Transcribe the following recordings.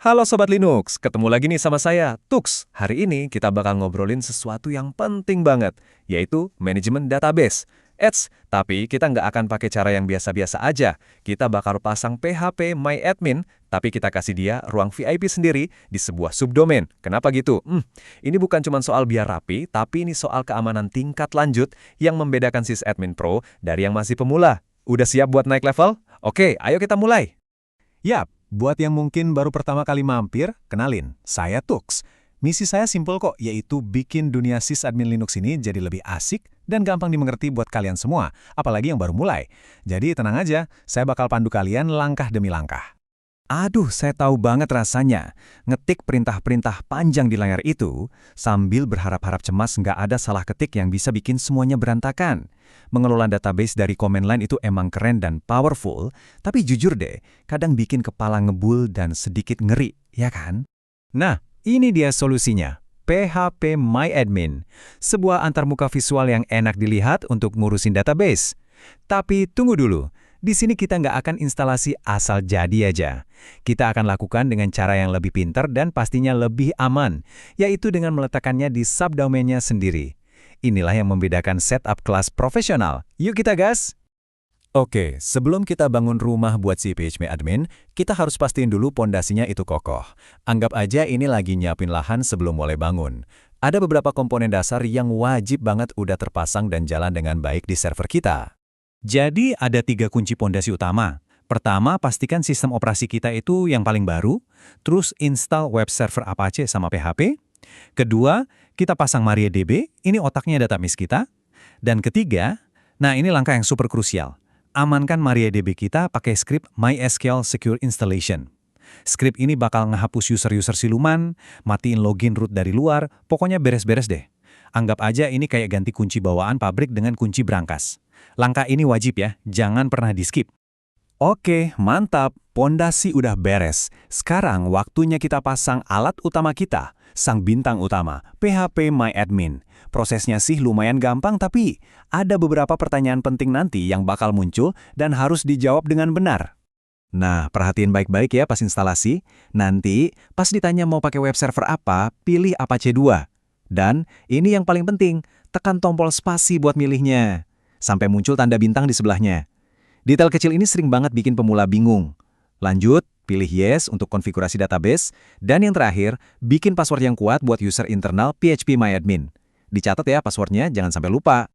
Halo Sobat Linux, ketemu lagi nih sama saya, Tux. Hari ini kita bakal ngobrolin sesuatu yang penting banget, yaitu manajemen database. Tapi kita nggak akan pakai cara yang biasa-biasa aja. Kita bakal pasang PHP MyAdmin, tapi kita kasih dia ruang VIP sendiri di sebuah subdomain. Kenapa gitu? Ini bukan cuma soal biar rapi, tapi ini soal keamanan tingkat lanjut yang membedakan sysadmin pro dari yang masih pemula. Udah siap buat naik level? Oke, ayo kita mulai. Yap, buat yang mungkin baru pertama kali mampir, kenalin, saya Tux. Misi saya simpel kok, yaitu bikin dunia sysadmin Linux ini jadi lebih asik dan gampang dimengerti buat kalian semua, apalagi yang baru mulai. Jadi tenang aja, saya bakal pandu kalian langkah demi langkah. Aduh, saya tahu banget rasanya. Ngetik perintah-perintah panjang di layar itu, sambil berharap-harap cemas nggak ada salah ketik yang bisa bikin semuanya berantakan. Mengelola database dari command line itu emang keren dan powerful, tapi jujur deh, kadang bikin kepala ngebul dan sedikit ngeri, ya kan? Nah, ini dia solusinya. PHP MyAdmin, sebuah antarmuka visual yang enak dilihat untuk ngurusin database. Tapi tunggu dulu, di sini kita nggak akan instalasi asal jadi aja. Kita akan lakukan dengan cara yang lebih pintar dan pastinya lebih aman, yaitu dengan meletakkannya di subdomainnya sendiri. Inilah yang membedakan setup kelas profesional. Yuk kita gas! Oke, sebelum kita bangun rumah buat si PHP admin, kita harus pastiin dulu pondasinya itu kokoh. Anggap aja ini lagi nyiapin lahan sebelum mulai bangun. Ada beberapa komponen dasar yang wajib banget udah terpasang dan jalan dengan baik di server kita. Jadi ada 3 kunci pondasi utama. Pertama, pastikan sistem operasi kita itu yang paling baru, terus install web server Apache sama PHP. Kedua, kita pasang MariaDB, ini otaknya database kita. Dan ketiga, nah ini langkah yang super krusial. Amankan MariaDB kita pakai skrip MySQL Secure Installation. Skrip ini bakal ngehapus user-user siluman, matiin login root dari luar, pokoknya beres-beres deh. Anggap aja ini kayak ganti kunci bawaan pabrik dengan kunci brankas. Langkah ini wajib ya, jangan pernah di-skip. Oke, mantap. Pondasi udah beres. Sekarang waktunya kita pasang alat utama kita, sang bintang utama, PHP MyAdmin. Prosesnya sih lumayan gampang, tapi ada beberapa pertanyaan penting nanti yang bakal muncul dan harus dijawab dengan benar. Nah, perhatiin baik-baik ya pas instalasi. Nanti, pas ditanya mau pakai web server apa, pilih Apache 2. Dan ini yang paling penting, tekan tombol spasi buat milihnya. Sampai muncul tanda bintang di sebelahnya. Detail kecil ini sering banget bikin pemula bingung. Lanjut, pilih Yes untuk konfigurasi database. Dan yang terakhir, bikin password yang kuat buat user internal PHP MyAdmin. Dicatat ya passwordnya, jangan sampai lupa.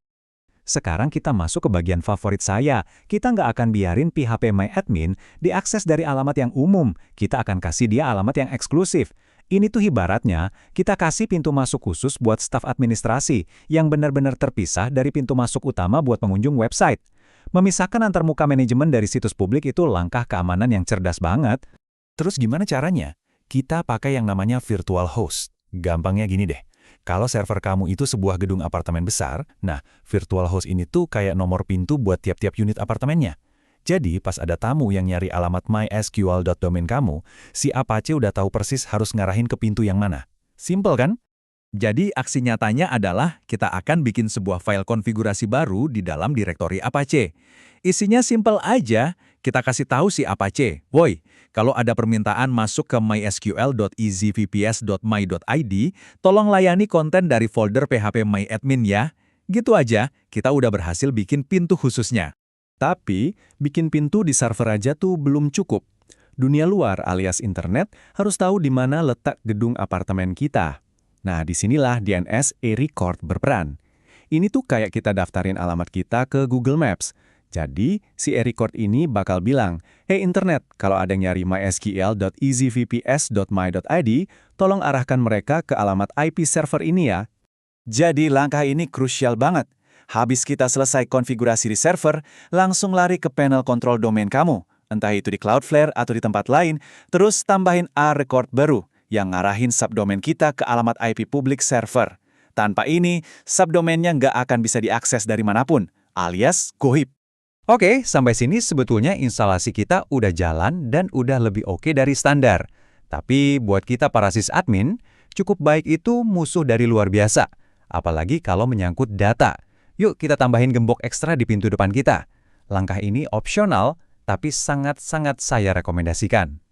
Sekarang kita masuk ke bagian favorit saya. Kita nggak akan biarin PHP MyAdmin diakses dari alamat yang umum. Kita akan kasih dia alamat yang eksklusif. Ini tuh ibaratnya, kita kasih pintu masuk khusus buat staf administrasi yang benar-benar terpisah dari pintu masuk utama buat pengunjung website. Memisahkan antar muka manajemen dari situs publik itu langkah keamanan yang cerdas banget. Terus gimana caranya? Kita pakai yang namanya virtual host. Gampangnya gini deh. Kalau server kamu itu sebuah gedung apartemen besar, nah virtual host ini tuh kayak nomor pintu buat tiap-tiap unit apartemennya. Jadi, pas ada tamu yang nyari alamat mysql.domain kamu, si Apache udah tahu persis harus ngarahin ke pintu yang mana. Simple kan? Jadi, aksi nyatanya adalah kita akan bikin sebuah file konfigurasi baru di dalam direktori Apache. Isinya simple aja, kita kasih tahu si Apache, "Woi, kalau ada permintaan masuk ke mysql.easyvps.my.id, tolong layani konten dari folder PHP MyAdmin ya." Gitu aja, kita udah berhasil bikin pintu khususnya. Tapi, bikin pintu di server aja tuh belum cukup. Dunia luar alias internet harus tahu di mana letak gedung apartemen kita. Nah, disinilah DNS e-record berperan. Ini tuh kayak kita daftarin alamat kita ke Google Maps. Jadi, si e-record ini bakal bilang, "Hey internet, kalau ada yang nyari mysql.easyvps.my.id, tolong arahkan mereka ke alamat IP server ini ya." Jadi, langkah ini krusial banget. Habis kita selesai konfigurasi di server, langsung lari ke panel kontrol domain kamu. Entah itu di Cloudflare atau di tempat lain, terus tambahin A-record baru yang ngarahin subdomain kita ke alamat IP publik server. Tanpa ini, subdomainnya nggak akan bisa diakses dari manapun, alias goib. Oke, sampai sini sebetulnya instalasi kita udah jalan dan udah lebih oke dari standar. Tapi buat kita para sysadmin, cukup baik itu musuh dari luar biasa. Apalagi kalau menyangkut data. Yuk kita tambahin gembok ekstra di pintu depan kita. Langkah ini opsional, tapi sangat-sangat saya rekomendasikan.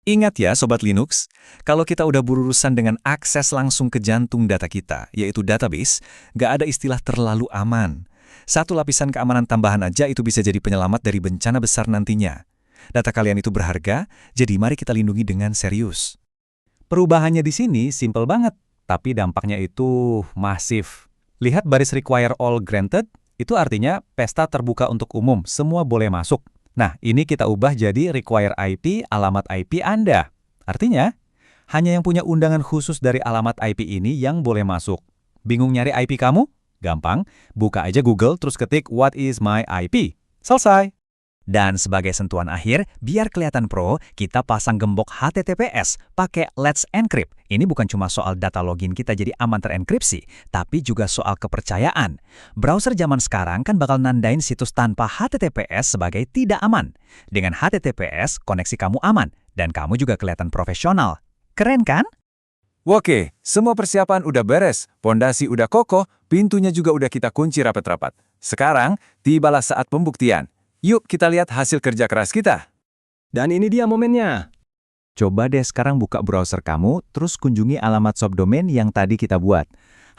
Ingat ya Sobat Linux, kalau kita udah berurusan dengan akses langsung ke jantung data kita, yaitu database, nggak ada istilah terlalu aman. Satu lapisan keamanan tambahan aja itu bisa jadi penyelamat dari bencana besar nantinya. Data kalian itu berharga, jadi mari kita lindungi dengan serius. Perubahannya di sini simple banget, tapi dampaknya itu masif. Lihat baris require all granted, itu artinya pesta terbuka untuk umum, semua boleh masuk. Nah, ini kita ubah jadi require IP, alamat IP Anda. Artinya, hanya yang punya undangan khusus dari alamat IP ini yang boleh masuk. Bingung nyari IP kamu? Gampang, buka aja Google terus ketik what is my IP. Selesai. Dan sebagai sentuhan akhir, biar kelihatan pro, kita pasang gembok HTTPS pakai Let's Encrypt. Ini bukan cuma soal data login kita jadi aman terenkripsi, tapi juga soal kepercayaan. Browser zaman sekarang kan bakal nandain situs tanpa HTTPS sebagai tidak aman. Dengan HTTPS, koneksi kamu aman, dan kamu juga kelihatan profesional. Keren kan? Oke, semua persiapan udah beres, pondasi udah kokoh, pintunya juga udah kita kunci rapat-rapat. Sekarang, tibalah saat pembuktian. Yuk kita lihat hasil kerja keras kita. Dan ini dia momennya. Coba deh sekarang buka browser kamu, terus kunjungi alamat subdomain yang tadi kita buat.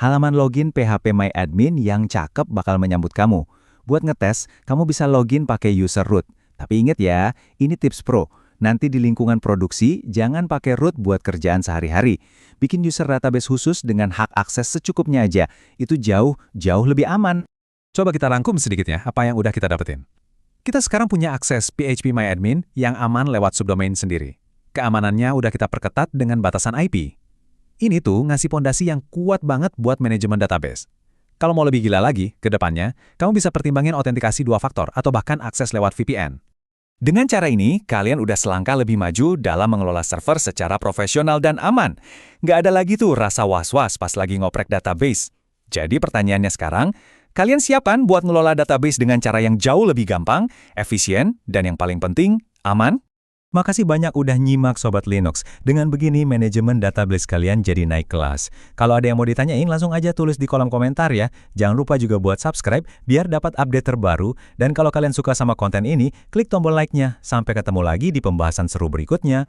Halaman login phpMyAdmin yang cakep bakal menyambut kamu. Buat ngetes, kamu bisa login pakai user root. Tapi ingat ya, ini tips pro. Nanti di lingkungan produksi, jangan pakai root buat kerjaan sehari-hari. Bikin user database khusus dengan hak akses secukupnya aja. Itu jauh lebih aman. Coba kita rangkum sedikit ya, apa yang udah kita dapetin. Kita sekarang punya akses phpMyAdmin yang aman lewat subdomain sendiri. Keamanannya udah kita perketat dengan batasan IP. Ini tuh ngasih pondasi yang kuat banget buat manajemen database. Kalau mau lebih gila lagi, ke depannya, kamu bisa pertimbangin autentikasi 2 faktor atau bahkan akses lewat VPN. Dengan cara ini, kalian udah selangkah lebih maju dalam mengelola server secara profesional dan aman. Nggak ada lagi tuh rasa was-was pas lagi ngoprek database. Jadi pertanyaannya sekarang, kalian siapan buat ngelola database dengan cara yang jauh lebih gampang, efisien, dan yang paling penting, aman? Makasih banyak udah nyimak Sobat Linux. Dengan begini, manajemen database kalian jadi naik kelas. Kalau ada yang mau ditanyain, langsung aja tulis di kolom komentar ya. Jangan lupa juga buat subscribe, biar dapat update terbaru. Dan kalau kalian suka sama konten ini, klik tombol like-nya. Sampai ketemu lagi di pembahasan seru berikutnya.